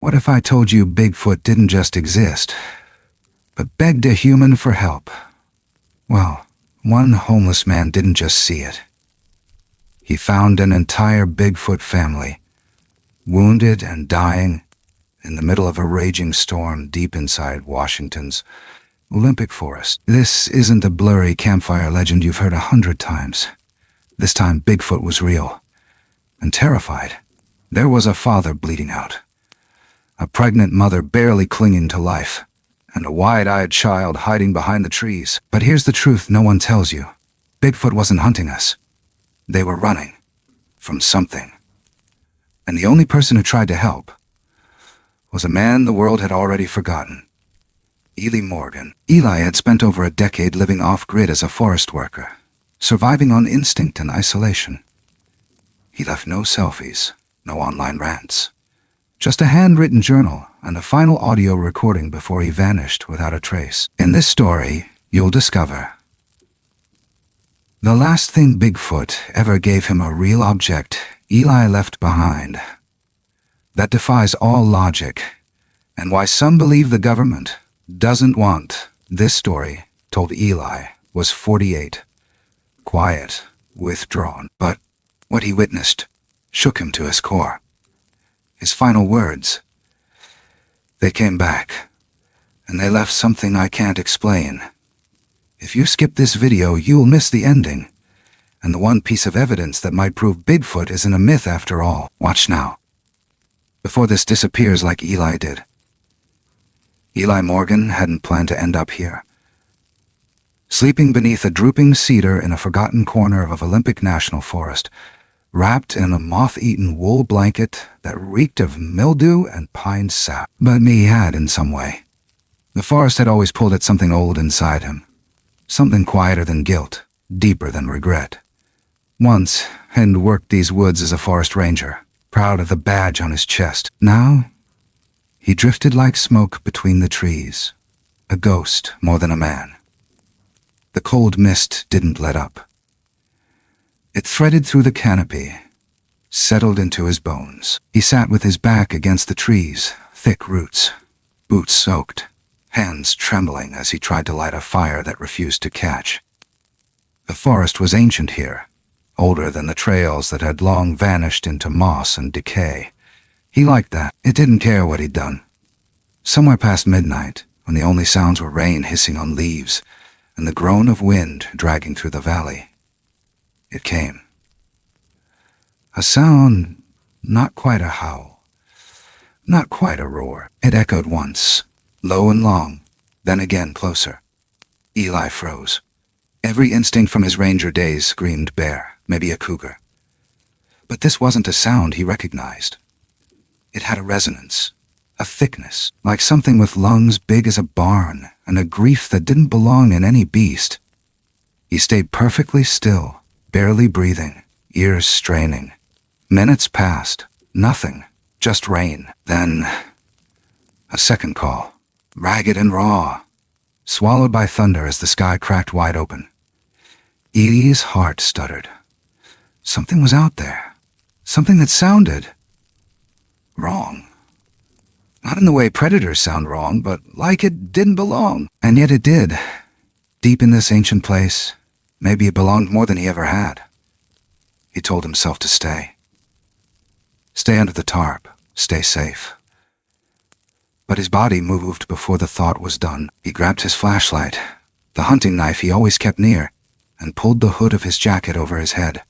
What if I told you Bigfoot didn't just exist, but begged a human for help? Well, one homeless man didn't just see it. He found an entire Bigfoot family, wounded and dying, in the middle of a raging storm deep inside Washington's Olympic Forest. This isn't a blurry campfire legend you've heard 100 times. This time, Bigfoot was real and terrified. There was a father bleeding out, a pregnant mother barely clinging to life, and a wide-eyed child hiding behind the trees. But here's the truth no one tells you. Bigfoot wasn't hunting us. They were running from something. And the only person who tried to help was a man the world had already forgotten. Eli Morgan. Eli had spent over a decade living off-grid as a forest worker, surviving on instinct and isolation. He left no selfies, no online rants, just a handwritten journal and a final audio recording before he vanished without a trace. In this story, you'll discover the last thing Bigfoot ever gave him a real object Eli left behind that defies all logic, and why some believe the government doesn't want this story told. Eli was 48, quiet, withdrawn, but what he witnessed shook him to his core. His final words: they came back, and they left something I can't explain. If you skip this video, you'll miss the ending, and the one piece of evidence that might prove Bigfoot isn't a myth after all. Watch now, before this disappears like Eli did. Eli Morgan hadn't planned to end up here, sleeping beneath a drooping cedar in a forgotten corner of Olympic National Forest, wrapped in a moth-eaten wool blanket that reeked of mildew and pine sap. But he had in some way. The forest had always pulled at something old inside him, something quieter than guilt, deeper than regret. Once, he'd worked these woods as a forest ranger, proud of the badge on his chest. Now, he drifted like smoke between the trees, a ghost more than a man. The cold mist didn't let up. It threaded through the canopy, settled into his bones. He sat with his back against the trees, thick roots, boots soaked, hands trembling as he tried to light a fire that refused to catch. The forest was ancient here, older than the trails that had long vanished into moss and decay. He liked that. It didn't care what he'd done. Somewhere past midnight, when the only sounds were rain hissing on leaves and the groan of wind dragging through the valley, it came. A sound, not quite a howl, not quite a roar. It echoed once, low and long, then again closer. Eli froze. Every instinct from his ranger days screamed bear, maybe a cougar. But this wasn't a sound he recognized. It had a resonance, a thickness, like something with lungs big as a barn and a grief that didn't belong in any beast. He stayed perfectly still, barely breathing, ears straining. Minutes passed, nothing, just rain. Then, a second call, ragged and raw, swallowed by thunder as the sky cracked wide open. Eli's heart stuttered. Something was out there, something that sounded wrong. Not in the way predators sound wrong, but like it didn't belong. And yet it did. Deep in this ancient place, maybe it belonged more than he ever had. He told himself to stay. Stay under the tarp, stay safe. But his body moved before the thought was done. He grabbed his flashlight, the hunting knife he always kept near, and pulled the hood of his jacket over his head.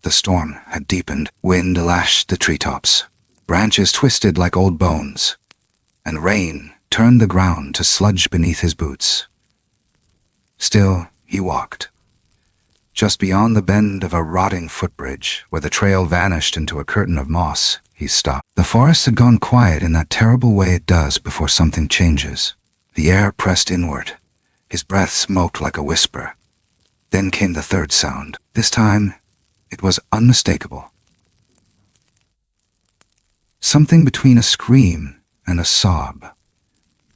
The storm had deepened. Wind lashed the treetops. Branches twisted like old bones, and rain turned the ground to sludge beneath his boots. Still, he walked. Just beyond the bend of a rotting footbridge, where the trail vanished into a curtain of moss, he stopped. The forest had gone quiet in that terrible way it does before something changes. The air pressed inward. His breath smoked like a whisper. Then came the third sound. This time, it was unmistakable. Something between a scream and a sob.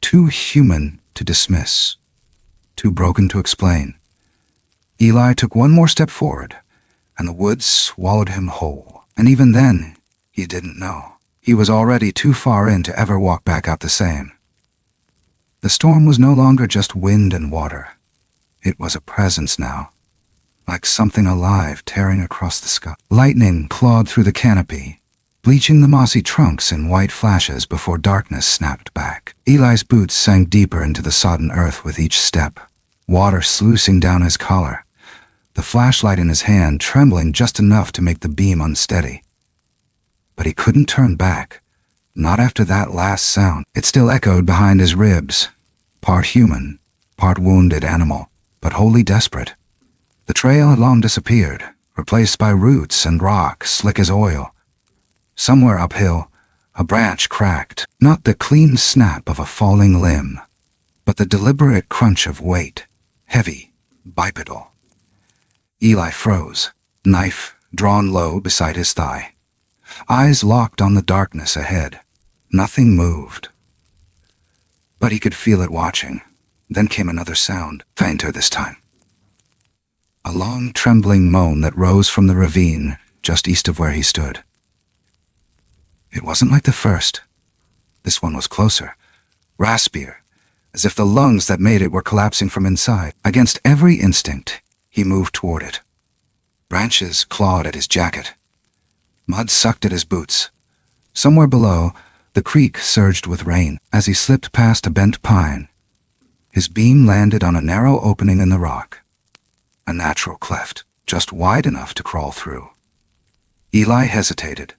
Too human to dismiss. Too broken to explain. Eli took one more step forward, and the woods swallowed him whole. And even then, he didn't know. He was already too far in to ever walk back out the same. The storm was no longer just wind and water. It was a presence now, like something alive tearing across the sky. Lightning clawed through the canopy, bleaching the mossy trunks in white flashes before darkness snapped back. Eli's boots sank deeper into the sodden earth with each step, water sluicing down his collar, the flashlight in his hand trembling just enough to make the beam unsteady. But he couldn't turn back, not after that last sound. It still echoed behind his ribs, part human, part wounded animal, but wholly desperate. The trail had long disappeared, replaced by roots and rock slick as oil. Somewhere uphill, a branch cracked, not the clean snap of a falling limb, but the deliberate crunch of weight, heavy, bipedal. Eli froze, knife drawn low beside his thigh. Eyes locked on the darkness ahead. Nothing moved. But he could feel it watching. Then came another sound, fainter this time. A long, trembling moan that rose from the ravine just east of where he stood. It wasn't like the first. This one was closer, raspier, as if the lungs that made it were collapsing from inside. Against every instinct, he moved toward it. Branches clawed at his jacket. Mud sucked at his boots. Somewhere below, the creek surged with rain. As he slipped past a bent pine, his beam landed on a narrow opening in the rock. A natural cleft, just wide enough to crawl through. Eli hesitated.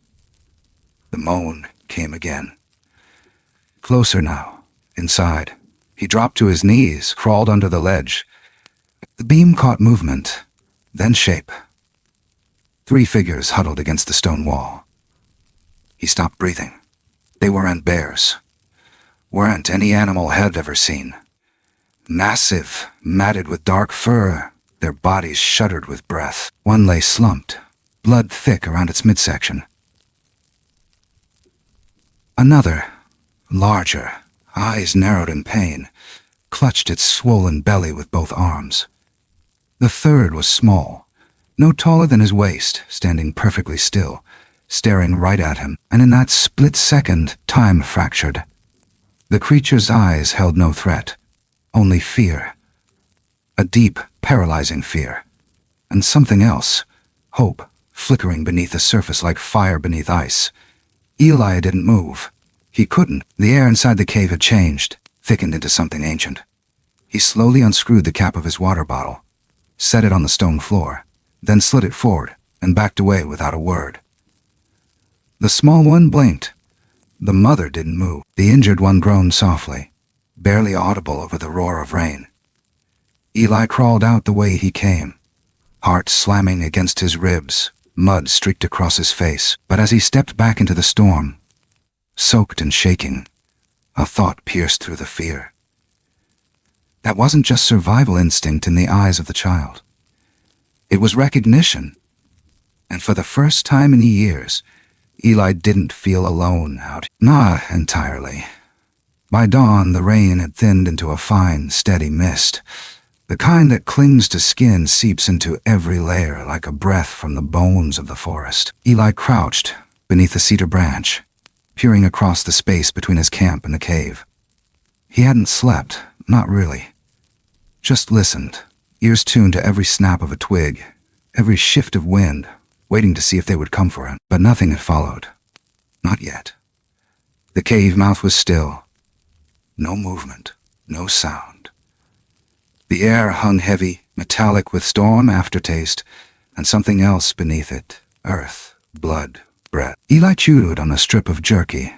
The moan came again. Closer now, inside. He dropped to his knees, crawled under the ledge. The beam caught movement, then shape. 3 figures huddled against the stone wall. He stopped breathing. They weren't bears. Weren't any animal had ever seen. Massive, matted with dark fur, their bodies shuddered with breath. One lay slumped, blood thick around its midsection. Another, larger, eyes narrowed in pain, clutched its swollen belly with both arms. The third was small, no taller than his waist, standing perfectly still, staring right at him, and in that split second, time fractured. The creature's eyes held no threat, only fear. A deep, paralyzing fear. And something else, hope, flickering beneath the surface like fire beneath ice. Eli didn't move. He couldn't. The air inside the cave had changed, thickened into something ancient. He slowly unscrewed the cap of his water bottle, set it on the stone floor, then slid it forward and backed away without a word. The small one blinked. The mother didn't move. The injured one groaned softly, barely audible over the roar of rain. Eli crawled out the way he came, heart slamming against his ribs, mud streaked across his face. But as he stepped back into the storm, soaked and shaking, a thought pierced through the fear. That wasn't just survival instinct in the eyes of the child. It was recognition. And for the first time in years, Eli didn't feel alone out. Not entirely. By dawn, the rain had thinned into a fine, steady mist. The kind that clings to skin, seeps into every layer like a breath from the bones of the forest. Eli crouched beneath a cedar branch, peering across the space between his camp and the cave. He hadn't slept, not really. Just listened, ears tuned to every snap of a twig, every shift of wind, waiting to see if they would come for him. But nothing had followed. Not yet. The cave mouth was still. No movement, no sound. The air hung heavy, metallic with storm aftertaste, and something else beneath it, earth, blood, bread. Eli chewed on a strip of jerky,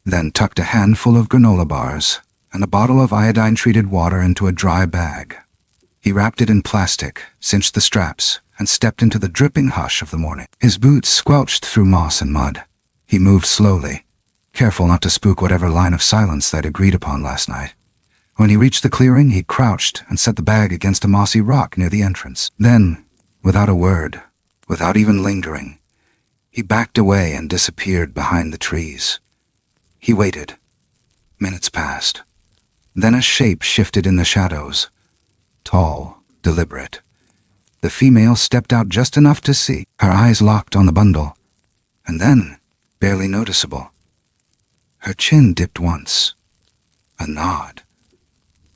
then tucked a handful of granola bars and a bottle of iodine-treated water into a dry bag. He wrapped it in plastic, cinched the straps, and stepped into the dripping hush of the morning. His boots squelched through moss and mud. He moved slowly, careful not to spook whatever line of silence they'd agreed upon last night. When he reached the clearing, he crouched and set the bag against a mossy rock near the entrance. Then, without a word, without even lingering, he backed away and disappeared behind the trees. He waited. Minutes passed. Then a shape shifted in the shadows. Tall, deliberate. The female stepped out just enough to see, her eyes locked on the bundle. And then, barely noticeable, Her chin dipped once. A nod.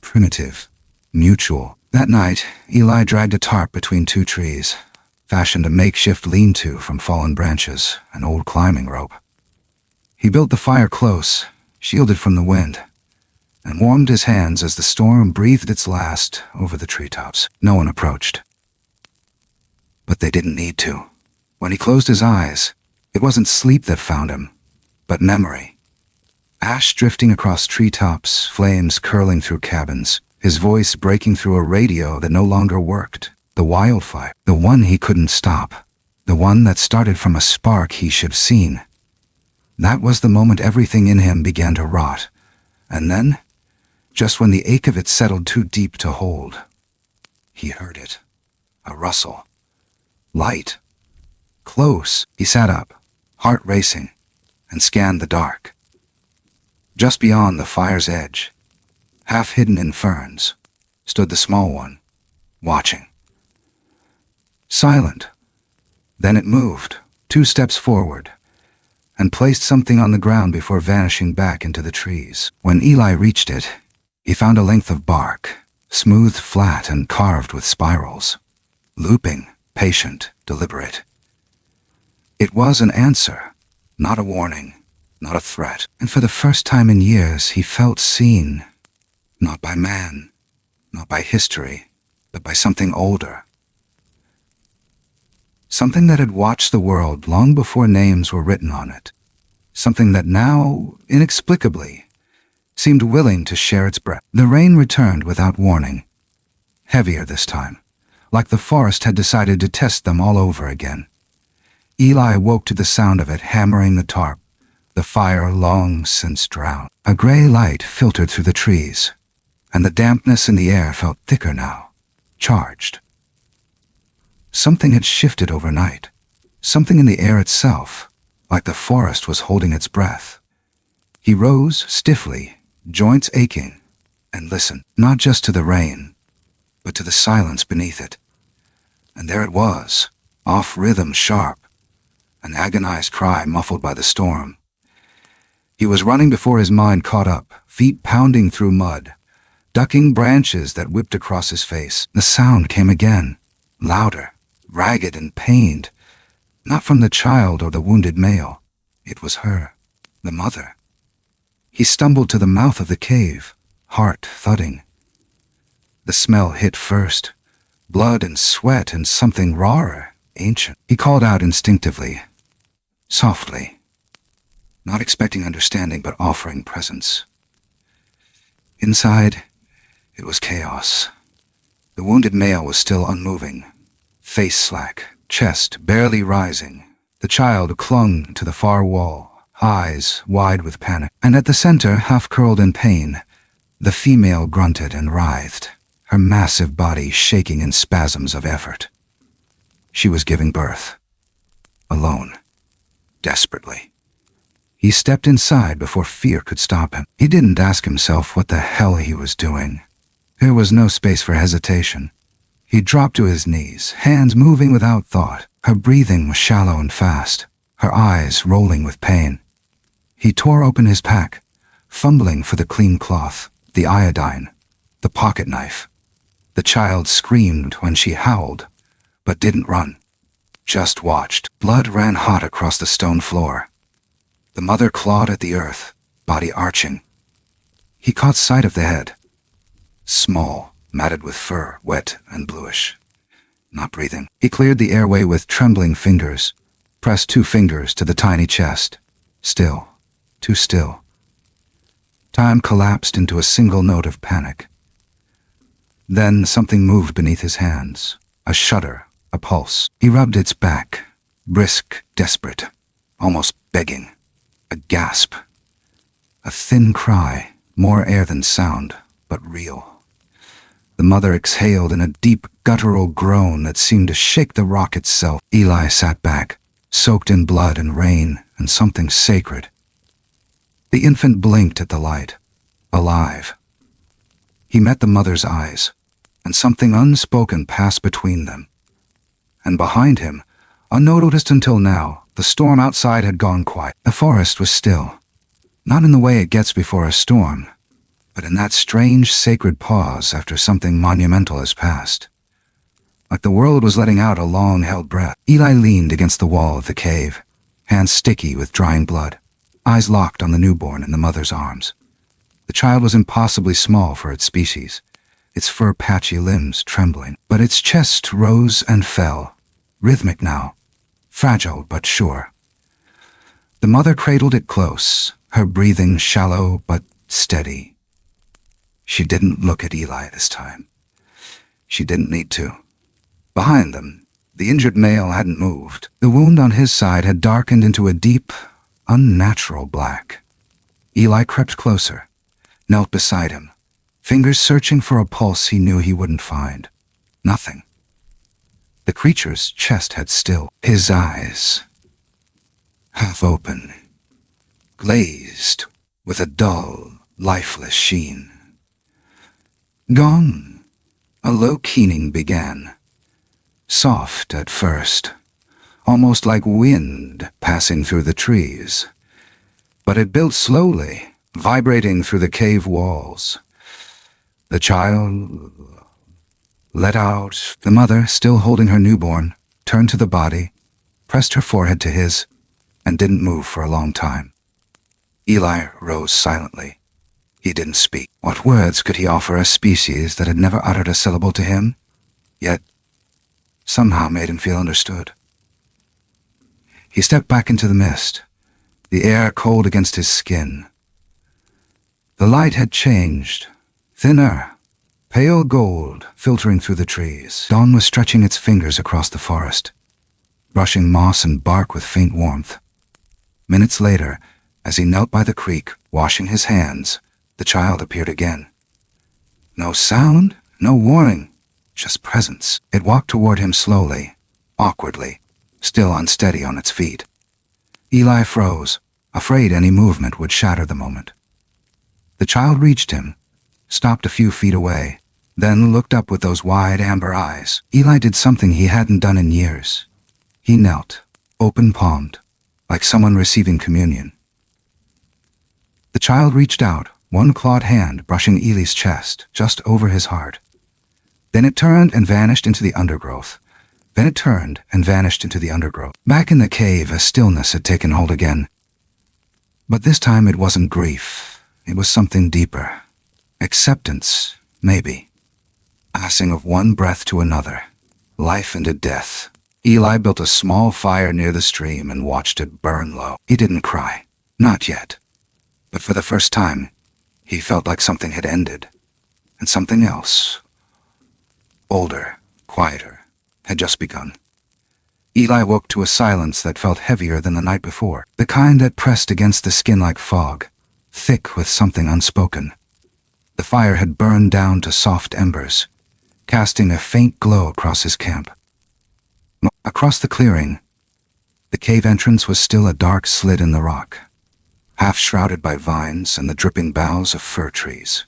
Primitive. Mutual. That night, Eli dragged a tarp between two trees, fashioned a makeshift lean-to from fallen branches, an old climbing rope. He built the fire close, shielded from the wind, and warmed his hands as the storm breathed its last over the treetops. No one approached. But they didn't need to. When he closed his eyes, it wasn't sleep that found him, but memory. Ash drifting across treetops, flames curling through cabins, his voice breaking through a radio that no longer worked. The wildfire, the one he couldn't stop, the one that started from a spark he should have seen. That was the moment everything in him began to rot. And then, just when the ache of it settled too deep to hold, he heard it. A rustle. Light. Close. He sat up, heart racing, and scanned the dark. Just beyond the fire's edge, half hidden in ferns, stood the small one, watching. Silent. Then it moved, 2 steps forward, and placed something on the ground before vanishing back into the trees. When Eli reached it, he found a length of bark, smooth, flat, and carved with spirals. Looping, patient, deliberate. It was an answer, not a warning, not a threat. And for the first time in years, he felt seen, not by man, not by history, but by something older. Something that had watched the world long before names were written on it. Something that now, inexplicably, seemed willing to share its breath. The rain returned without warning. Heavier this time, like the forest had decided to test them all over again. Eli woke to the sound of it hammering the tarp, the fire long since drowned. A gray light filtered through the trees, and the dampness in the air felt thicker now, charged. Something had shifted overnight, something in the air itself, like the forest was holding its breath. He rose stiffly, joints aching, and listened, not just to the rain, but to the silence beneath it. And there it was, off rhythm sharp, an agonized cry muffled by the storm. He was running before his mind caught up, feet pounding through mud, ducking branches that whipped across his face. The sound came again, louder, ragged and pained, not from the child or the wounded male. It was her, the mother. He stumbled to the mouth of the cave, heart thudding. The smell hit first, blood and sweat and something rawer, ancient. He called out instinctively, softly, not expecting understanding but offering presence. Inside, it was chaos. The wounded male was still unmoving, face slack, chest barely rising. The child clung to the far wall, eyes wide with panic. And at the center, half-curled in pain, the female grunted and writhed, her massive body shaking in spasms of effort. She was giving birth. Alone. Desperately. He stepped inside before fear could stop him. He didn't ask himself what the hell he was doing. There was no space for hesitation. He dropped to his knees, hands moving without thought. Her breathing was shallow and fast, her eyes rolling with pain. He tore open his pack, fumbling for the clean cloth, the iodine, the pocket knife. The child screamed when she howled, but didn't run. Just watched. Blood ran hot across the stone floor. The mother clawed at the earth, body arching. He caught sight of the head. Small, matted with fur, wet and bluish. Not breathing. He cleared the airway with trembling fingers, pressed 2 fingers to the tiny chest. Still. Too still. Time collapsed into a single note of panic. Then something moved beneath his hands. A shudder, a pulse. He rubbed its back, brisk, desperate, almost begging. A gasp. A thin cry, more air than sound, but real. The mother exhaled in a deep, guttural groan that seemed to shake the rock itself. Eli sat back, soaked in blood and rain and something sacred. The infant blinked at the light, alive. He met the mother's eyes, and something unspoken passed between them. And behind him, unnoticed until now, the storm outside had gone quiet. The forest was still. Not in the way it gets before a storm, but in that strange sacred pause after something monumental has passed. Like the world was letting out a long-held breath. Eli leaned against the wall of the cave, hands sticky with drying blood, eyes locked on the newborn in the mother's arms. The child was impossibly small for its species, its fur-patchy limbs trembling, but its chest rose and fell, rhythmic now, fragile but sure. The mother cradled it close, her breathing shallow but steady. She didn't look at Eli this time. She didn't need to. Behind them, the injured male hadn't moved. The wound on his side had darkened into a deep, unnatural black. Eli crept closer, knelt beside him, fingers searching for a pulse he knew he wouldn't find. Nothing. The creature's chest had stilled. His eyes, half open, glazed with a dull, lifeless sheen. Gone. A low keening began. Soft at first, almost like wind passing through the trees. But it built slowly, vibrating through the cave walls. The child let out. The mother, still holding her newborn, turned to the body, pressed her forehead to his, and didn't move for a long time. Eli rose silently. He didn't speak. What words could he offer a species that had never uttered a syllable to him, yet somehow made him feel understood? He stepped back into the mist, the air cold against his skin. The light had changed, thinner, pale gold filtering through the trees. Dawn was stretching its fingers across the forest, brushing moss and bark with faint warmth. Minutes later, as he knelt by the creek, washing his hands, the child appeared again. No sound, no warning, just presence. It walked toward him slowly, awkwardly, still unsteady on its feet. Eli froze, afraid any movement would shatter the moment. The child reached him, stopped a few feet away, then looked up with those wide amber eyes. Eli did something he hadn't done in years. He knelt, open-palmed, like someone receiving communion. The child reached out, one clawed hand brushing Eli's chest, just over his heart. Then it turned and vanished into the undergrowth. Back in the cave, a stillness had taken hold again. But this time it wasn't grief. It was something deeper. Acceptance, maybe. Passing of one breath to another. Life into death. Eli built a small fire near the stream and watched it burn low. He didn't cry. Not yet. But for the first time, he felt like something had ended. And something else, older, quieter, had just begun. Eli woke to a silence that felt heavier than the night before, the kind that pressed against the skin like fog, thick with something unspoken. The fire had burned down to soft embers, casting a faint glow across his camp. Across the clearing, the cave entrance was still a dark slit in the rock, half shrouded by vines and the dripping boughs of fir trees.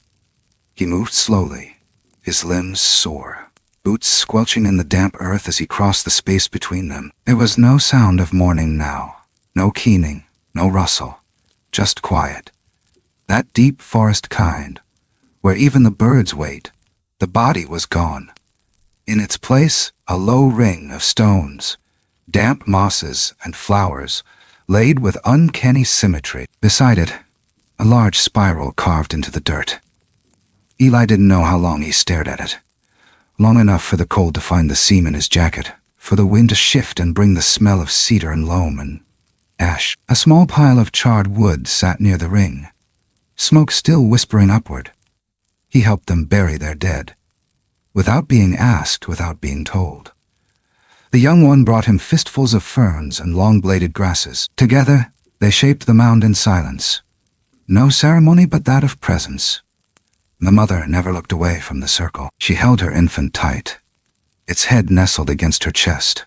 He moved slowly, his limbs sore, boots squelching in the damp earth as he crossed the space between them. There was no sound of mourning now, no keening, no rustle, just quiet. That deep forest kind, where even the birds wait. The body was gone. In its place, a low ring of stones, damp mosses and flowers, laid with uncanny symmetry. Beside it, a large spiral carved into the dirt. Eli didn't know how long he stared at it. Long enough for the cold to find the seam in his jacket, for the wind to shift and bring the smell of cedar and loam and ash. A small pile of charred wood sat near the ring, smoke still whispering upward. He helped them bury their dead, without being asked, without being told. The young one brought him fistfuls of ferns and long-bladed grasses. Together, they shaped the mound in silence. No ceremony but that of presence. The mother never looked away from the circle. She held her infant tight, its head nestled against her chest,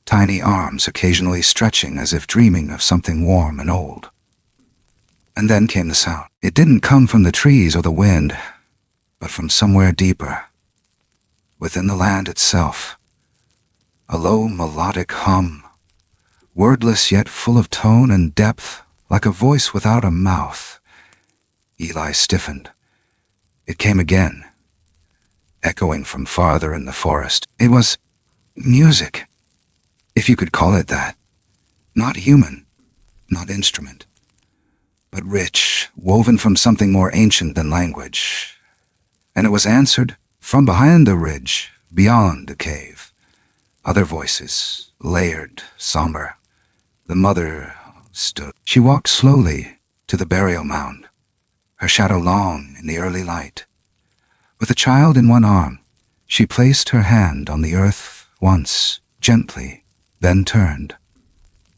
tiny arms occasionally stretching as if dreaming of something warm and old. And then came the sound. It didn't come from the trees or the wind, but from somewhere deeper, within the land itself. A low melodic hum, wordless yet full of tone and depth, like a voice without a mouth. Eli stiffened. It came again, echoing from farther in the forest. It was music, if you could call it that. Not human, not instrument, but rich, woven from something more ancient than language. And it was answered from behind the ridge, beyond the cave. Other voices, layered, somber. The mother stood. She walked slowly to the burial mound, her shadow long in the early light. With a child in one arm, she placed her hand on the earth once, gently, then turned.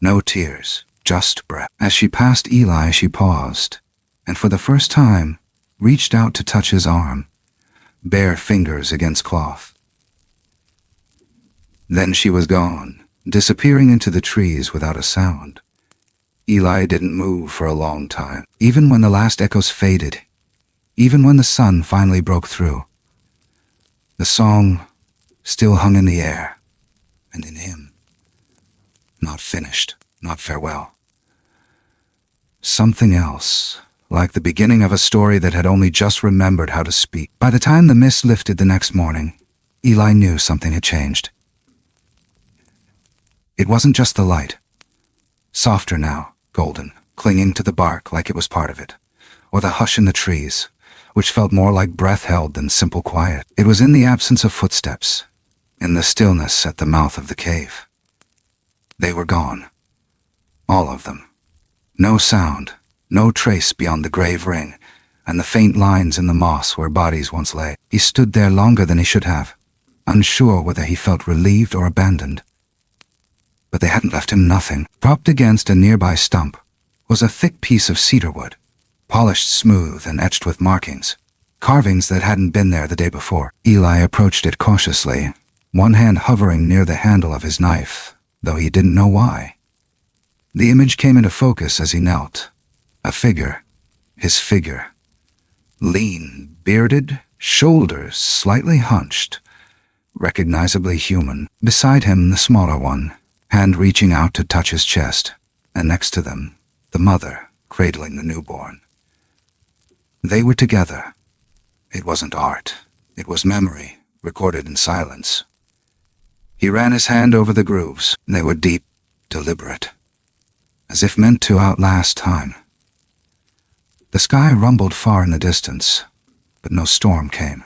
No tears, just breath. As she passed Eli, she paused, and for the first time, reached out to touch his arm, bare fingers against cloth. Then she was gone, disappearing into the trees without a sound. Eli didn't move for a long time, even when the last echoes faded, even when the sun finally broke through. The song still hung in the air, and in him. Not finished, not farewell. Something else, like the beginning of a story that had only just remembered how to speak. By the time the mist lifted the next morning, Eli knew something had changed. It wasn't just the light. Softer now, golden, clinging to the bark like it was part of it, or the hush in the trees, which felt more like breath held than simple quiet. It was in the absence of footsteps, in the stillness at the mouth of the cave. They were gone. All of them. No sound, no trace beyond the grave ring, and the faint lines in the moss where bodies once lay. He stood there longer than he should have, unsure whether he felt relieved or abandoned. But they hadn't left him nothing. Propped against a nearby stump was a thick piece of cedar wood, polished smooth and etched with markings, carvings that hadn't been there the day before. Eli approached it cautiously, one hand hovering near the handle of his knife, though he didn't know why. The image came into focus as he knelt. A figure, his figure. Lean, bearded, shoulders slightly hunched, recognizably human. Beside him, the smaller one, hand reaching out to touch his chest, and next to them, the mother, cradling the newborn. They were together. It wasn't art. It was memory, recorded in silence. He ran his hand over the grooves. They were deep, deliberate, as if meant to outlast time. The sky rumbled far in the distance, but no storm came.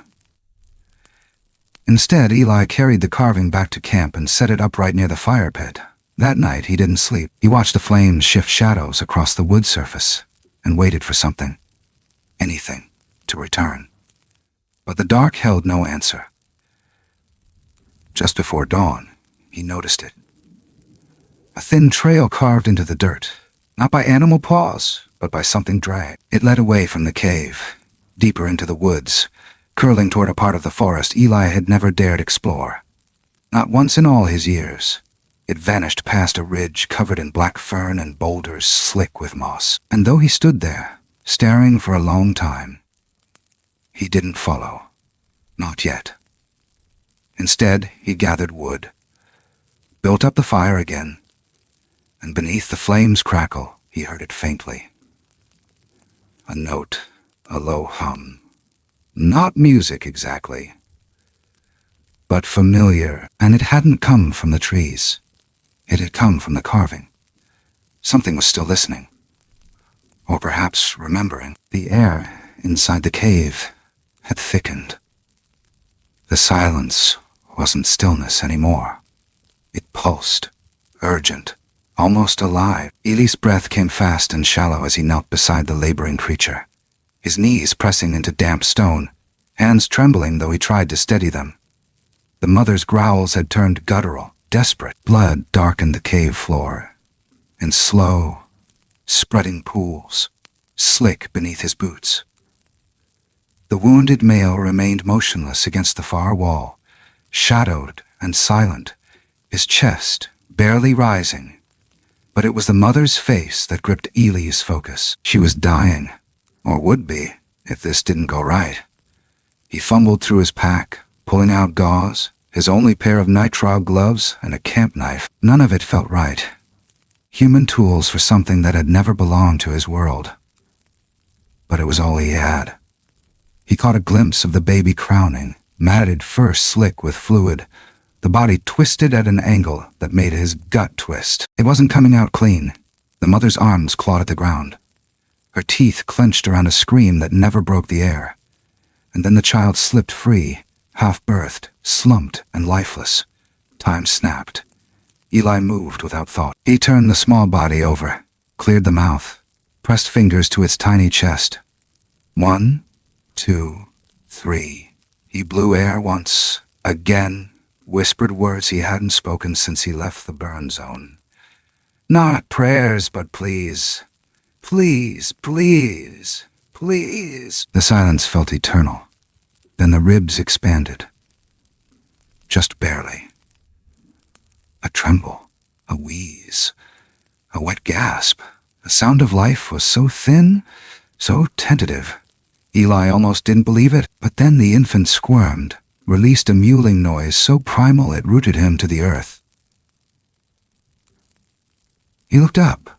Instead, Eli carried the carving back to camp and set it upright near the fire pit. That night, he didn't sleep. He watched the flames shift shadows across the wood surface and waited for something, anything, to return. But the dark held no answer. Just before dawn, he noticed it. A thin trail carved into the dirt, not by animal paws, but by something dragged. It led away from the cave, deeper into the woods, curling toward a part of the forest Eli had never dared explore. Not once in all his years. It vanished past a ridge covered in black fern and boulders slick with moss. And though he stood there, staring for a long time, he didn't follow. Not yet. Instead, he gathered wood, built up the fire again, and beneath the flames' crackle, he heard it faintly. A note, a low hum. Not music exactly, but familiar, and it hadn't come from the trees. It had come from the carving. Something was still listening, or perhaps remembering. The air inside the cave had thickened. The silence wasn't stillness anymore. It pulsed, urgent, almost alive. Eli's breath came fast and shallow as he knelt beside the laboring creature, his knees pressing into damp stone, hands trembling though he tried to steady them. The mother's growls had turned guttural, desperate. Blood darkened the cave floor, in slow, spreading pools, slick beneath his boots. The wounded male remained motionless against the far wall, shadowed and silent, his chest barely rising. But it was the mother's face that gripped Eli's focus. She was dying, or would be, if this didn't go right. He fumbled through his pack, pulling out gauze, his only pair of nitrile gloves, and a camp knife. None of it felt right. human tools for something that had never belonged to his world. But it was all he had. He caught a glimpse of the baby crowning, matted fur slick with fluid, the body twisted at an angle that made his gut twist. It wasn't coming out clean. The mother's arms clawed at the ground. Her teeth clenched around a scream that never broke the air. And then the child slipped free, half-birthed, slumped, and lifeless. Time snapped. Eli moved without thought. He turned the small body over, cleared the mouth, pressed fingers to its tiny chest. 1, 2, 3. He blew air once, again, whispered words he hadn't spoken since he left the burn zone. Not prayers, but please. Please, please, please. The silence felt eternal. Then the ribs expanded. Just barely. A tremble, a wheeze, a wet gasp. The sound of life was so thin, so tentative. Eli almost didn't believe it, but then the infant squirmed, released a mewling noise so primal it rooted him to the earth. He looked up.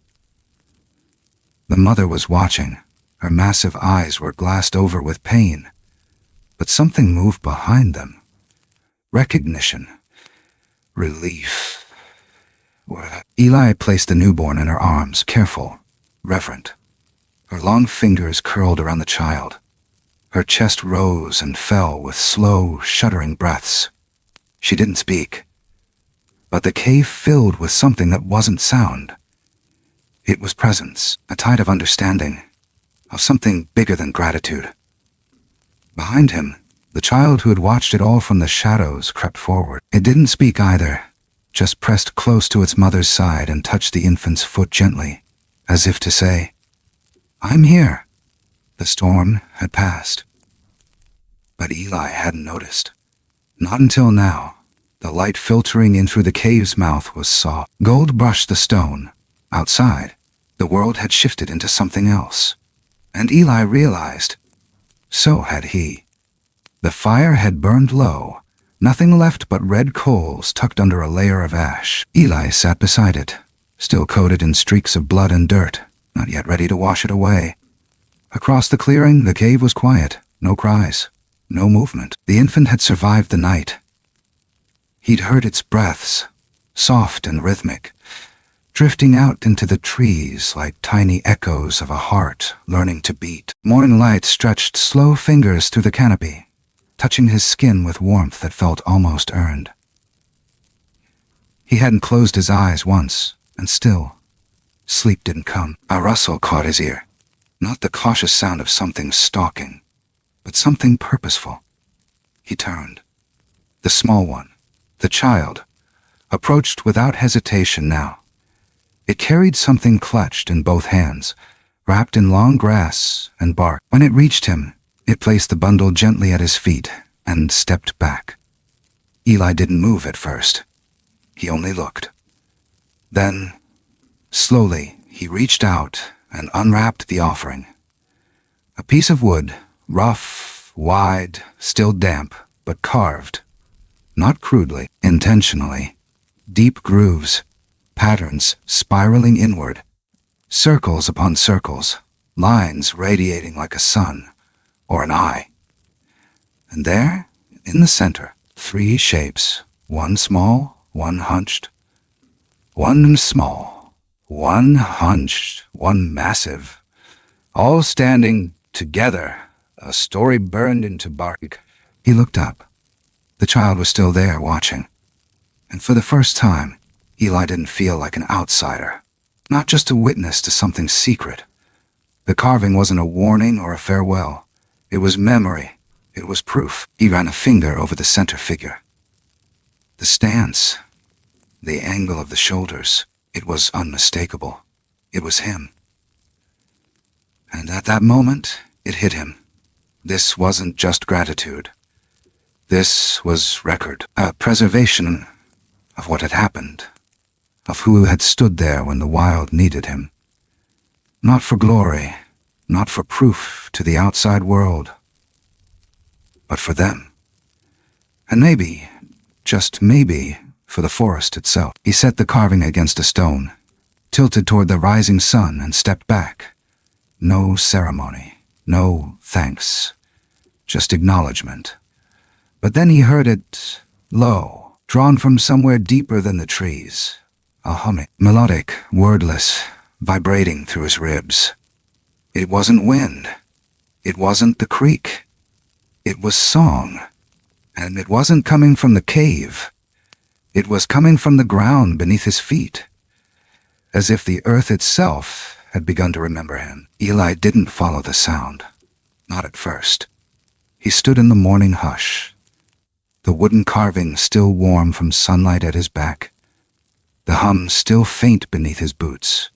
The mother was watching. Her massive eyes were glassed over with pain. But something moved behind them. Recognition. Relief. Eli placed the newborn in her arms, careful, reverent. Her long fingers curled around the child. Her chest rose and fell with slow, shuddering breaths. She didn't speak. But the cave filled with something that wasn't sound. It was presence, a tide of understanding, of something bigger than gratitude. Behind him, the child who had watched it all from the shadows crept forward. It didn't speak either, just pressed close to its mother's side and touched the infant's foot gently, as if to say, I'm here. The storm had passed. But Eli hadn't noticed. Not until now. The light filtering in through the cave's mouth was soft. Gold brushed the stone. Outside, the world had shifted into something else. And Eli realized. So had he. The fire had burned low, nothing left but red coals tucked under a layer of ash. Eli sat beside it, still coated in streaks of blood and dirt, not yet ready to wash it away. Across the clearing, the cave was quiet, no cries, no movement. The infant had survived the night. He'd heard its breaths, soft and rhythmic, drifting out into the trees like tiny echoes of a heart learning to beat. Morning light stretched slow fingers through the canopy, touching his skin with warmth that felt almost earned. He hadn't closed his eyes once, and still, sleep didn't come. A rustle caught his ear, not the cautious sound of something stalking, but something purposeful. He turned. The small one, the child, approached without hesitation now. It carried something clutched in both hands, wrapped in long grass and bark. When it reached him, it placed the bundle gently at his feet and stepped back. Eli didn't move at first. He only looked. Then, slowly, he reached out and unwrapped the offering. A piece of wood, rough, wide, still damp, but carved. Not crudely, intentionally. Deep grooves, patterns spiraling inward, circles upon circles, lines radiating like a sun or an eye. And there, in the center, 3 shapes, one small, one hunched. One small, one hunched, one massive, all standing together, a story burned into bark. He looked up. The child was still there, watching. And for the first time, Eli didn't feel like an outsider, not just a witness to something secret. The carving wasn't a warning or a farewell. It was memory. It was proof. He ran a finger over the center figure. The stance, the angle of the shoulders, it was unmistakable. It was him. And at that moment, it hit him. This wasn't just gratitude. This was record, a preservation of what had happened, of who had stood there when the wild needed him. Not for glory, not for proof to the outside world, but for them. And maybe, just maybe, for the forest itself. He set the carving against a stone, tilted toward the rising sun, and stepped back. No ceremony, no thanks, just acknowledgement. But then he heard it low, drawn from somewhere deeper than the trees. A humming, melodic, wordless, vibrating through his ribs. It wasn't wind. It wasn't the creek. It was song. And it wasn't coming from the cave. It was coming from the ground beneath his feet. As if the earth itself had begun to remember him. Eli didn't follow the sound. Not at first. He stood in the morning hush. The wooden carving still warm from sunlight at his back. The hum still faint beneath his boots.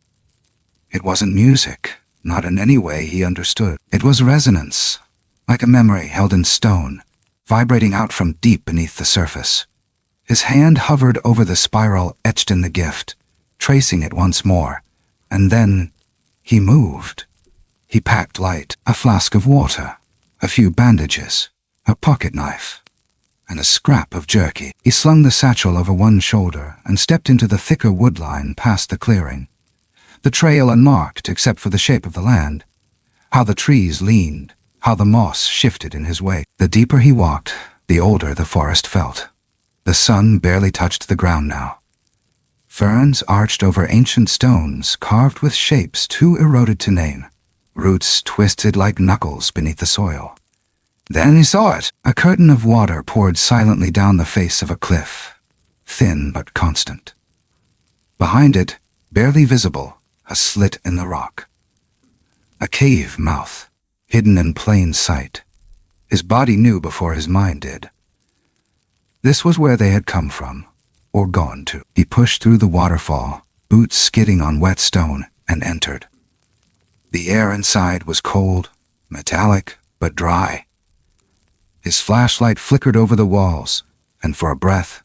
It wasn't music, not in any way he understood. It was resonance, like a memory held in stone, vibrating out from deep beneath the surface. His hand hovered over the spiral etched in the gift, tracing it once more, and then he moved. He packed light, a flask of water, a few bandages, a pocket knife, and a scrap of jerky. He slung the satchel over one shoulder and stepped into the thicker woodline past the clearing. The trail unmarked except for the shape of the land, how the trees leaned, how the moss shifted in his wake. The deeper he walked, the older the forest felt. The sun barely touched the ground now. Ferns arched over ancient stones carved with shapes too eroded to name. Roots twisted like knuckles beneath the soil. Then he saw it. A curtain of water poured silently down the face of a cliff, thin but constant. Behind it, barely visible, a slit in the rock. A cave mouth, hidden in plain sight. His body knew before his mind did. This was where they had come from, or gone to. He pushed through the waterfall, boots skidding on wet stone, and entered. The air inside was cold, metallic, but dry. His flashlight flickered over the walls, and for a breath,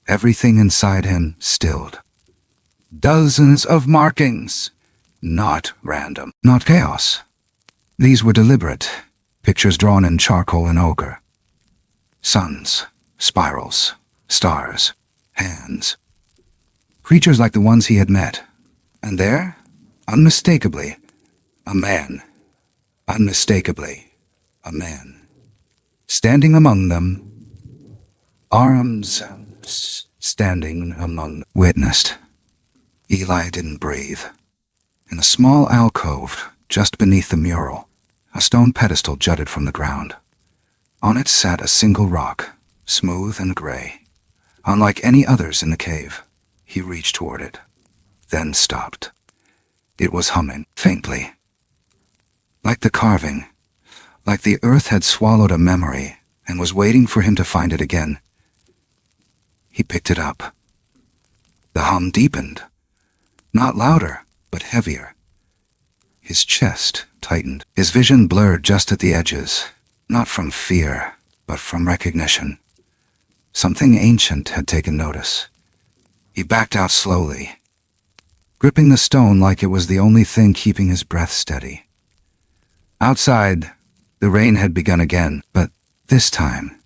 everything inside him stilled. Dozens of markings. Not random. Not chaos. These were deliberate, pictures drawn in charcoal and ochre. Suns, spirals, stars, hands. Creatures like the ones he had met. And there, unmistakably, a man. Unmistakably, a man. Standing among them, arms standing among, witnessed. Eli didn't breathe. In a small alcove, just beneath the mural, a stone pedestal jutted from the ground. On it sat a single rock, smooth and gray. Unlike any others in the cave, he reached toward it, then stopped. It was humming, faintly. Like the carving, like the earth had swallowed a memory and was waiting for him to find it again. He picked it up. The hum deepened. Not louder, but heavier. His chest tightened. His vision blurred just at the edges, not from fear, but from recognition. Something ancient had taken notice. He backed out slowly, gripping the stone like it was the only thing keeping his breath steady. Outside, the rain had begun again, but this time,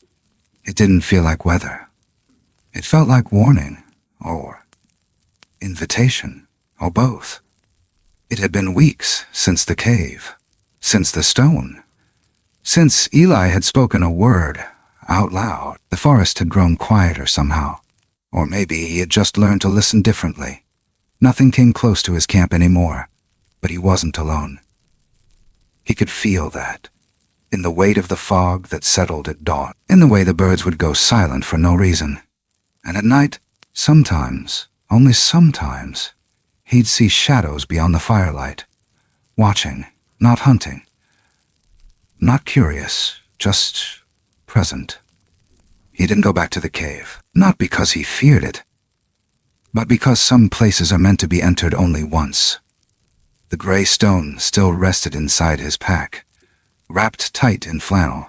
it didn't feel like weather. It felt like warning, or invitation, or both. It had been weeks since the cave, since the stone, since Eli had spoken a word out loud. The forest had grown quieter somehow, or maybe he had just learned to listen differently. Nothing came close to his camp anymore, but he wasn't alone. He could feel that, in the weight of the fog that settled at dawn, in the way the birds would go silent for no reason. And at night, sometimes, only sometimes, he'd see shadows beyond the firelight, watching, not hunting, not curious, just present. He didn't go back to the cave, not because he feared it, but because some places are meant to be entered only once. The gray stone still rested inside his pack, wrapped tight in flannel.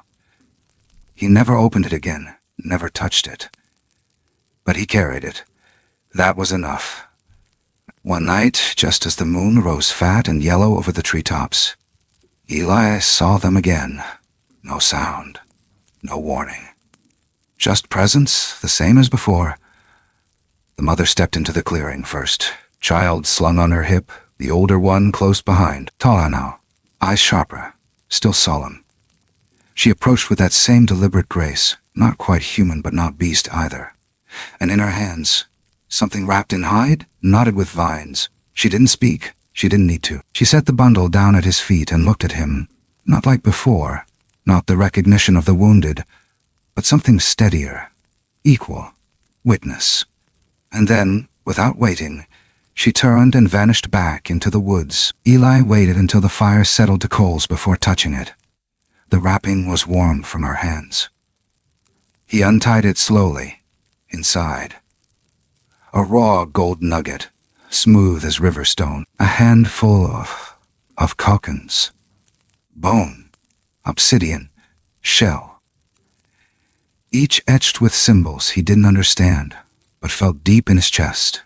He never opened it again, never touched it. But he carried it. That was enough. One night, just as the moon rose fat and yellow over the treetops, Eli saw them again. No sound, no warning. Just presence, the same as before. The mother stepped into the clearing first, child slung on her hip, the older one close behind, taller now, eyes sharper, still solemn. She approached with that same deliberate grace, not quite human but not beast either. And in her hands, something wrapped in hide, knotted with vines. She didn't speak. She didn't need to. She set the bundle down at his feet and looked at him, not like before, not the recognition of the wounded, but something steadier, equal, witness. And then, without waiting, she turned and vanished back into the woods. Eli waited until the fire settled to coals before touching it. The wrapping was warm from her hands. He untied it slowly. Inside, a raw gold nugget, smooth as river stone, a handful of cockins, bone, obsidian, shell, each etched with symbols he didn't understand, but felt deep in his chest.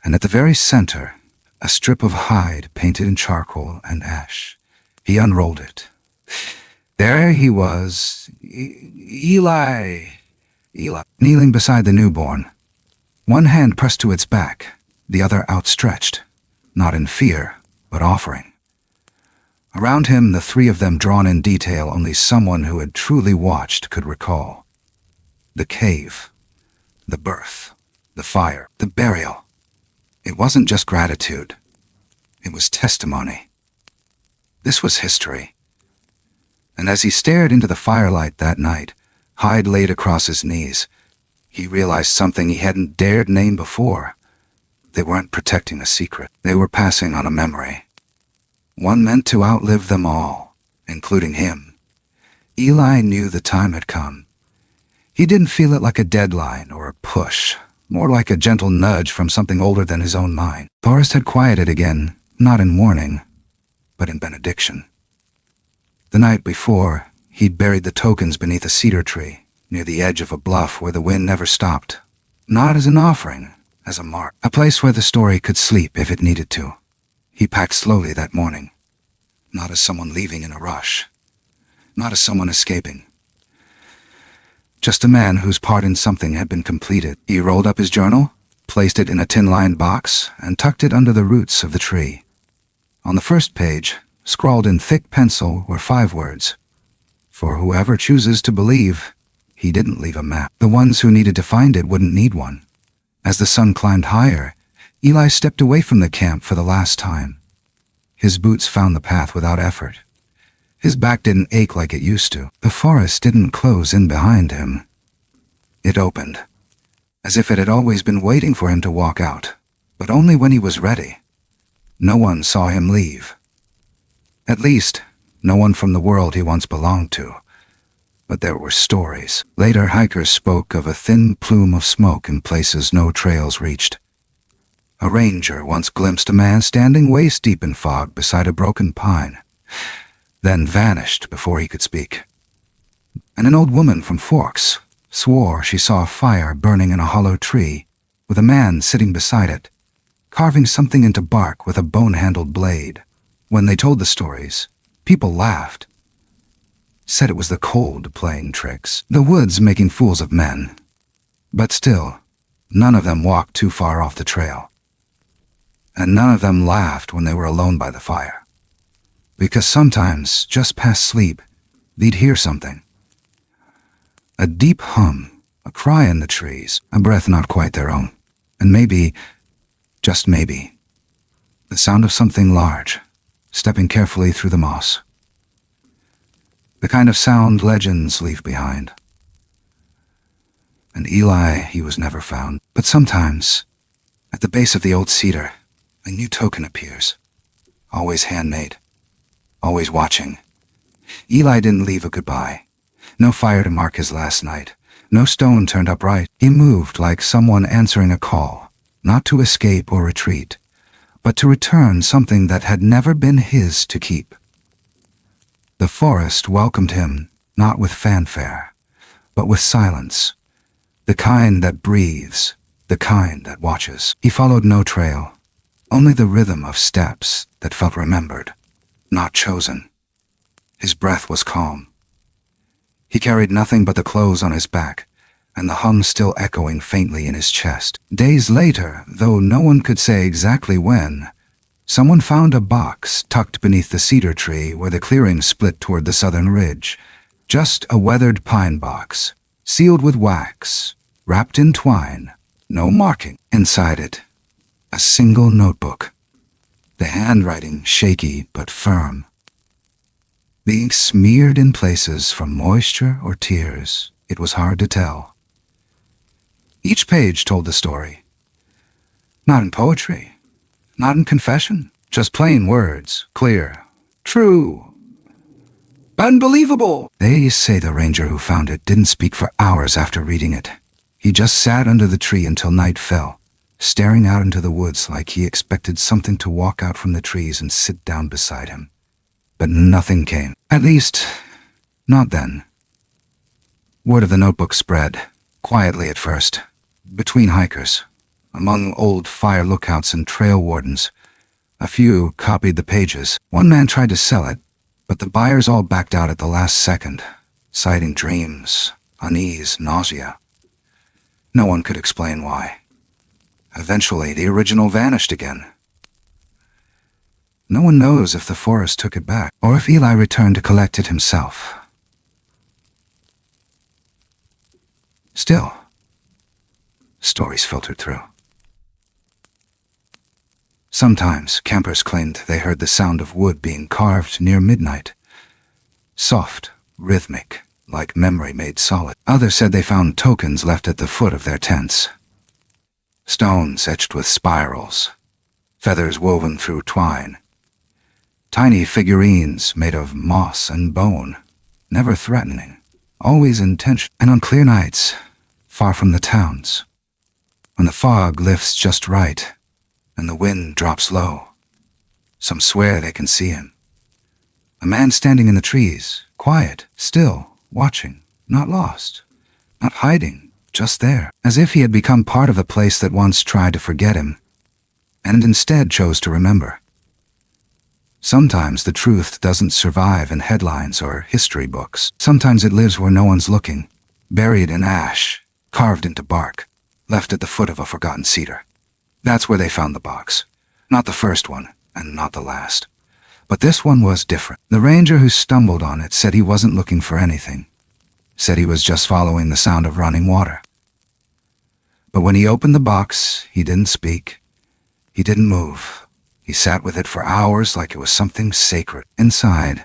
And at the very center, a strip of hide painted in charcoal and ash. He unrolled it. There he was, Eli, kneeling beside the newborn, one hand pressed to its back, the other outstretched, not in fear, but offering. Around him, the three of them drawn in detail only someone who had truly watched could recall. The cave, the birth, the fire, the burial. It wasn't just gratitude. It was testimony. This was history. And as he stared into the firelight that night, hide laid across his knees, he realized something he hadn't dared name before. They weren't protecting a secret. They were passing on a memory. One meant to outlive them all, including him. Eli knew the time had come. He didn't feel it like a deadline or a push, more like a gentle nudge from something older than his own mind. The forest had quieted again, not in warning, but in benediction. The night before, he'd buried the tokens beneath a cedar tree, near the edge of a bluff where the wind never stopped. Not as an offering, as a mark. A place where the story could sleep if it needed to. He packed slowly that morning. Not as someone leaving in a rush. Not as someone escaping. Just a man whose part in something had been completed. He rolled up his journal, placed it in a tin-lined box, and tucked it under the roots of the tree. On the first page, scrawled in thick pencil, were 5 words. For whoever chooses to believe, he didn't leave a map. The ones who needed to find it wouldn't need one. As the sun climbed higher, Eli stepped away from the camp for the last time. His boots found the path without effort. His back didn't ache like it used to. The forest didn't close in behind him. It opened, as if it had always been waiting for him to walk out, but only when he was ready. No one saw him leave. At least, no one from the world he once belonged to. But there were stories. Later, hikers spoke of a thin plume of smoke in places no trails reached. A ranger once glimpsed a man standing waist-deep in fog beside a broken pine, then vanished before he could speak. And an old woman from Forks swore she saw a fire burning in a hollow tree, with a man sitting beside it, carving something into bark with a bone-handled blade. When they told the stories, people laughed. Said it was the cold playing tricks, the woods making fools of men. But still, none of them walked too far off the trail. And none of them laughed when they were alone by the fire. Because sometimes, just past sleep, they'd hear something. A deep hum, a cry in the trees, a breath not quite their own. And maybe, just maybe, the sound of something large, stepping carefully through the moss. The kind of sound legends leave behind. And Eli, he was never found. But sometimes, at the base of the old cedar, a new token appears. Always handmade. Always watching. Eli didn't leave a goodbye. No fire to mark his last night. No stone turned upright. He moved like someone answering a call, not to escape or retreat, but to return something that had never been his to keep. The forest welcomed him, not with fanfare, but with silence. The kind that breathes, the kind that watches. He followed no trail, only the rhythm of steps that felt remembered, not chosen. His breath was calm. He carried nothing but the clothes on his back, and the hum still echoing faintly in his chest. Days later, though no one could say exactly when, someone found a box tucked beneath the cedar tree where the clearing split toward the southern ridge. Just a weathered pine box, sealed with wax, wrapped in twine, no marking. Inside it, a single notebook, the handwriting shaky but firm, the ink smeared in places from moisture or tears. It was hard to tell. Each page told the story. Not in poetry, not in confession, just plain words, clear, true, unbelievable. They say the ranger who found it didn't speak for hours after reading it. He just sat under the tree until night fell, staring out into the woods like he expected something to walk out from the trees and sit down beside him. But nothing came. At least, not then. Word of the notebook spread, quietly at first, between hikers, among old fire lookouts and trail wardens. A few copied the pages. One man tried to sell it, but the buyers all backed out at the last second, citing dreams, unease, nausea. No one could explain why. Eventually, the original vanished again. No one knows if the forest took it back, or if Eli returned to collect it himself. Still, stories filtered through. Sometimes campers claimed they heard the sound of wood being carved near midnight. Soft, rhythmic, like memory made solid. Others said they found tokens left at the foot of their tents. Stones etched with spirals, feathers woven through twine. Tiny figurines made of moss and bone, never threatening, always intentional. And on clear nights, far from the towns, when the fog lifts just right and the wind drops low, some swear they can see him. A man standing in the trees, quiet, still, watching, not lost, not hiding, just there, as if he had become part of a place that once tried to forget him, and instead chose to remember. Sometimes the truth doesn't survive in headlines or history books. Sometimes it lives where no one's looking, buried in ash, carved into bark, left at the foot of a forgotten cedar. That's where they found the box. Not the first one, and not the last. But this one was different. The ranger who stumbled on it said he wasn't looking for anything. Said he was just following the sound of running water. But when he opened the box, he didn't speak. He didn't move. He sat with it for hours like it was something sacred. Inside,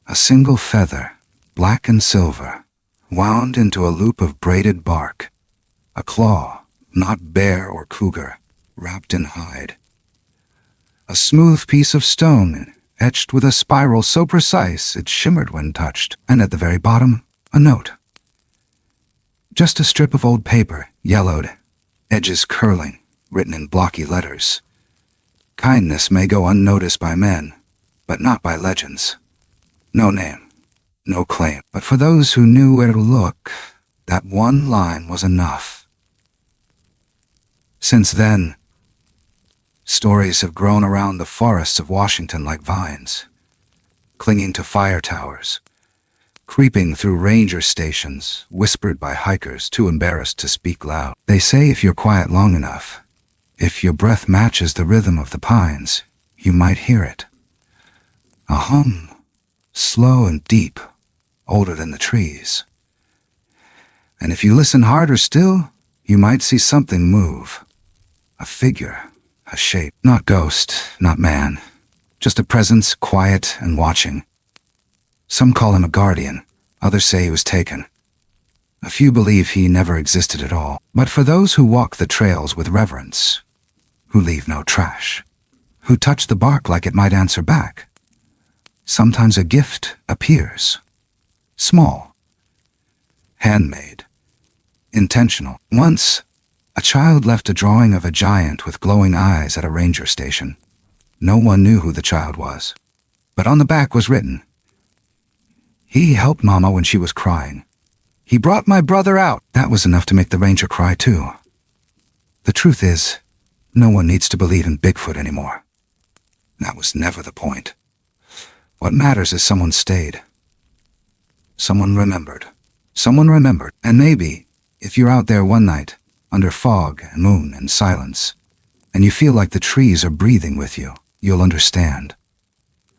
a single feather, black and silver, wound into a loop of braided bark. A claw, not bear or cougar, wrapped in hide. A smooth piece of stone, etched with a spiral so precise it shimmered when touched. And at the very bottom, a note. Just a strip of old paper, yellowed, edges curling, written in blocky letters. Kindness may go unnoticed by men, but not by legends. No name, no claim. But for those who knew where to look, that one line was enough. Since then, stories have grown around the forests of Washington like vines, clinging to fire towers, creeping through ranger stations, whispered by hikers too embarrassed to speak loud. They say if you're quiet long enough, if your breath matches the rhythm of the pines, you might hear it. A hum, slow and deep, older than the trees. And if you listen harder still, you might see something move. A figure, a shape, not ghost, not man, just a presence, quiet and watching. Some call him a guardian, others say he was taken. A few believe he never existed at all. But for those who walk the trails with reverence, who leave no trash, who touch the bark like it might answer back, sometimes a gift appears. Small, handmade, intentional. Once, a child left a drawing of a giant with glowing eyes at a ranger station. No one knew who the child was, but on the back was written, "He helped Mama when she was crying. He brought my brother out." That was enough to make the ranger cry too. The truth is, no one needs to believe in Bigfoot anymore. That was never the point. What matters is someone stayed. Someone remembered, and maybe, If you're out there one night, under fog and moon and silence, and you feel like the trees are breathing with you, you'll understand.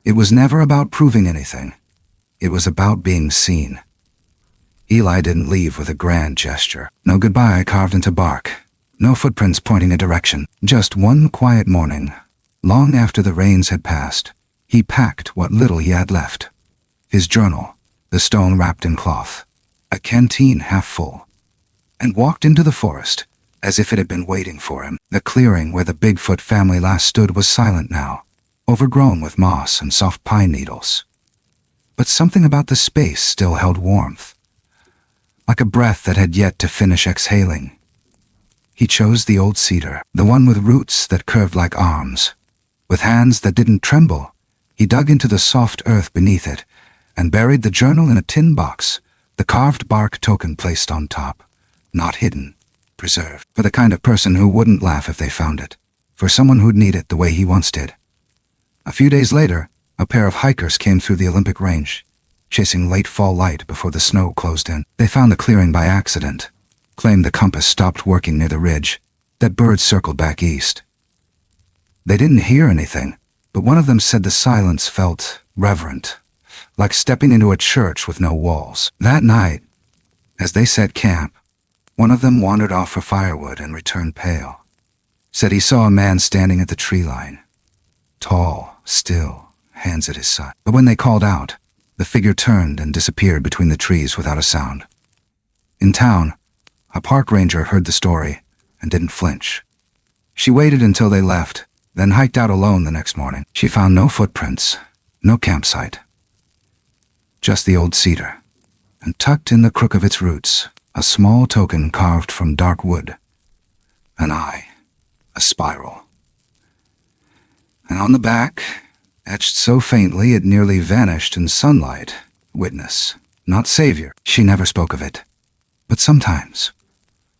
It was never about proving anything. It was about being seen. Eli didn't leave with a grand gesture. No goodbye carved into bark. No footprints pointing a direction. Just one quiet morning, long after the rains had passed, he packed what little he had left. His journal, the stone wrapped in cloth, a canteen half full, and walked into the forest, as if it had been waiting for him. The clearing where the Bigfoot family last stood was silent now, overgrown with moss and soft pine needles. But something about the space still held warmth, like a breath that had yet to finish exhaling. He chose the old cedar, the one with roots that curved like arms. With hands that didn't tremble, he dug into the soft earth beneath it and buried the journal in a tin box, the carved bark token placed on top. Not hidden, preserved. For the kind of person who wouldn't laugh if they found it. For someone who'd need it the way he once did. A few days later, a pair of hikers came through the Olympic range, chasing late fall light before the snow closed in. They found the clearing by accident, claimed the compass stopped working near the ridge, that birds circled back east. They didn't hear anything, but one of them said the silence felt reverent, like stepping into a church with no walls. That night, as they set camp, one of them wandered off for firewood and returned pale. Said he saw a man standing at the tree line, tall, still, hands at his side. But when they called out, the figure turned and disappeared between the trees without a sound. In town, a park ranger heard the story and didn't flinch. She waited until they left, then hiked out alone the next morning. She found no footprints, no campsite. Just the old cedar, and tucked in the crook of its roots, a small token carved from dark wood. An eye, a spiral. And on the back, etched so faintly it nearly vanished in sunlight, witness, not savior. She never spoke of it. But sometimes,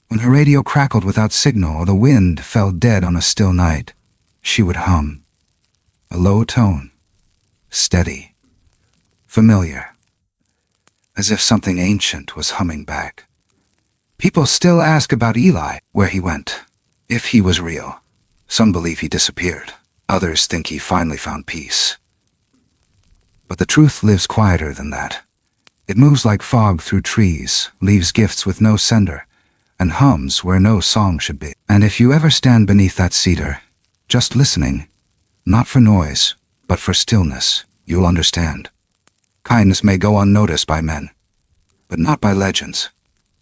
when her radio crackled without signal or the wind fell dead on a still night, she would hum. A low tone, steady, familiar, as if something ancient was humming back. People still ask about Eli, where he went, if he was real. Some believe he disappeared. Others think he finally found peace. But the truth lives quieter than that. It moves like fog through trees, leaves gifts with no sender, and hums where no song should be. And if you ever stand beneath that cedar, just listening, not for noise, but for stillness, you'll understand. Kindness may go unnoticed by men, but not by legends.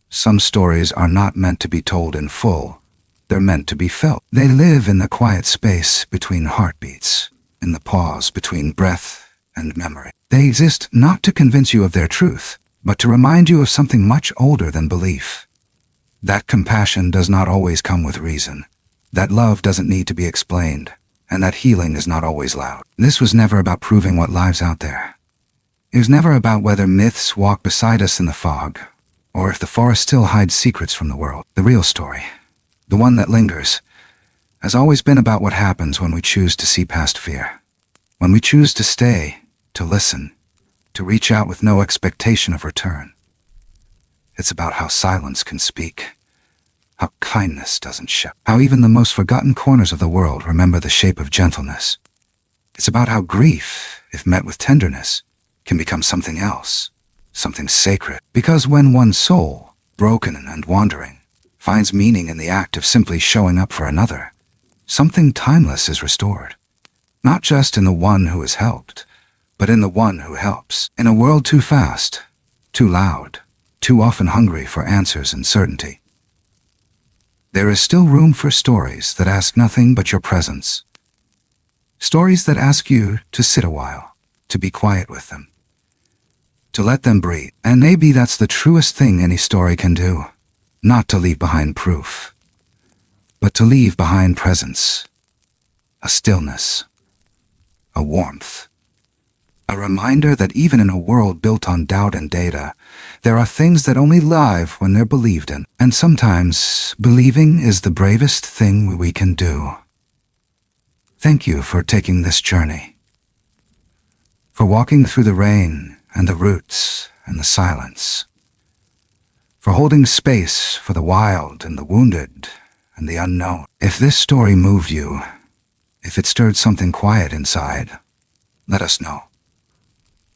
Some stories are not meant to be told in full. They're meant to be felt. They live in the quiet space between heartbeats, in the pause between breath and memory. They exist not to convince you of their truth, but to remind you of something much older than belief. That compassion does not always come with reason. That love doesn't need to be explained, and that healing is not always loud. This was never about proving what lies out there. It was never about whether myths walk beside us in the fog, or if the forest still hides secrets from the world. The real story, the one that lingers, has always been about what happens when we choose to see past fear. When we choose to stay, to listen, to reach out with no expectation of return. It's about how silence can speak, how kindness doesn't shout, how even the most forgotten corners of the world remember the shape of gentleness. It's about how grief, if met with tenderness, can become something else, something sacred. Because when one's soul, broken and wandering, finds meaning in the act of simply showing up for another, something timeless is restored. Not just in the one who is helped, but in the one who helps. In a world too fast, too loud, too often hungry for answers and certainty, there is still room for stories that ask nothing but your presence. Stories that ask you to sit a while, to be quiet with them, to let them breathe. And maybe that's the truest thing any story can do. Not to leave behind proof, but to leave behind presence, a stillness, a warmth, a reminder that even in a world built on doubt and data, there are things that only live when they're believed in. And sometimes believing is the bravest thing we can do. Thank you for taking this journey, for walking through the rain and the roots and the silence, for holding space for the wild and the wounded and the unknown. If this story moved you, if it stirred something quiet inside, let us know.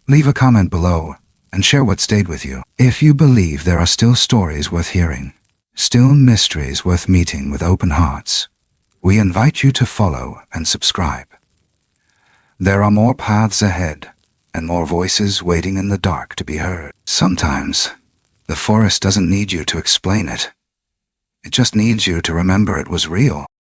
Leave a comment below and share what stayed with you. If you believe there are still stories worth hearing, still mysteries worth meeting with open hearts, we invite you to follow and subscribe. There are more paths ahead and more voices waiting in the dark to be heard. Sometimes, the forest doesn't need you to explain it. It just needs you to remember it was real.